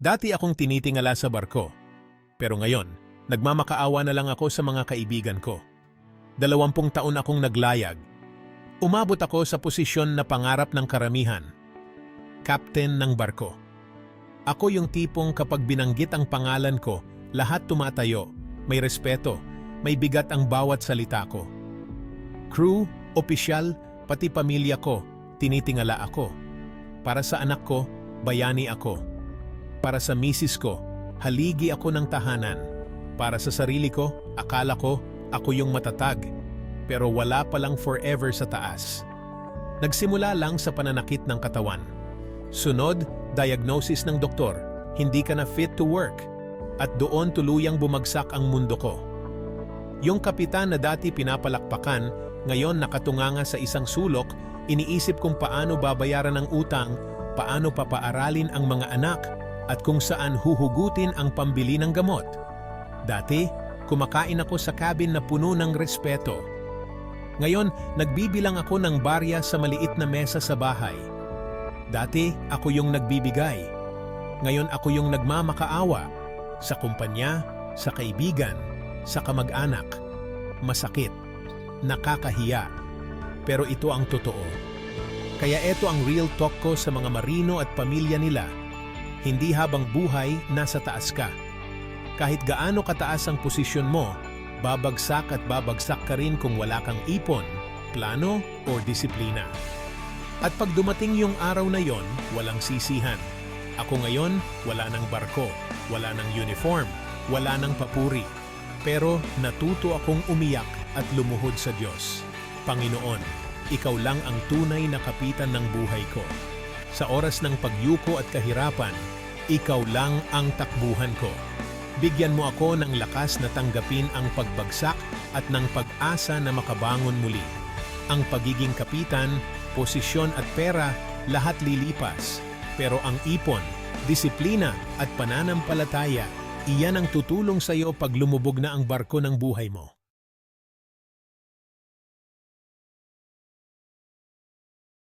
Dati akong tinitingala sa barko, pero ngayon, nagmamakaawa na lang ako sa mga kaibigan ko. 20 taon akong naglayag. Umabot ako sa posisyon na pangarap ng karamihan. Captain ng barko. Ako yung tipong kapag binanggit ang pangalan ko, lahat tumatayo, may respeto, may bigat ang bawat salita ko. Crew, opisyal, pati pamilya ko, tinitingala ako. Para sa anak ko, bayani ako. Para sa misis ko, haligi ako ng tahanan. Para sa sarili ko, akala ko, ako yung matatag. Pero wala palang forever sa taas. Nagsimula lang sa pananakit ng katawan. Sunod, diagnosis ng doktor, hindi ka na fit to work. At doon tuluyang bumagsak ang mundo ko. Yung kapitan na dati pinapalakpakan, ngayon nakatunganga sa isang sulok, iniisip kung paano babayaran ang utang, paano papaaralin ang mga anak, at kung saan huhugutin ang pambili ng gamot. Dati, kumakain ako sa cabin na puno ng respeto. Ngayon, nagbibilang ako ng barya sa maliit na mesa sa bahay. Dati, ako yung nagbibigay. Ngayon, ako yung nagmamakaawa. Sa kumpanya, sa kaibigan, sa kamag-anak. Masakit. Nakakahiya. Pero ito ang totoo. Kaya ito ang real talk ko sa mga marino at pamilya nila. Hindi habang buhay, nasa taas ka. Kahit gaano kataas ang posisyon mo, babagsak at babagsak ka rin kung wala kang ipon, plano, o disiplina. At pag dumating yung araw na yon, walang sisihan. Ako ngayon, wala ng barko, wala ng uniform, wala ng papuri. Pero natuto akong umiyak at lumuhod sa Diyos. Panginoon, Ikaw lang ang tunay na kapitan ng buhay ko. Sa oras ng pagyuko at kahirapan, Ikaw lang ang takbuhan ko. Bigyan mo ako ng lakas na tanggapin ang pagbagsak at ng pag-asa na makabangon muli. Ang pagiging kapitan, posisyon at pera, lahat lilipas. Pero ang ipon, disiplina at pananampalataya, iyan ang tutulong sa iyo pag lumubog na ang barko ng buhay mo.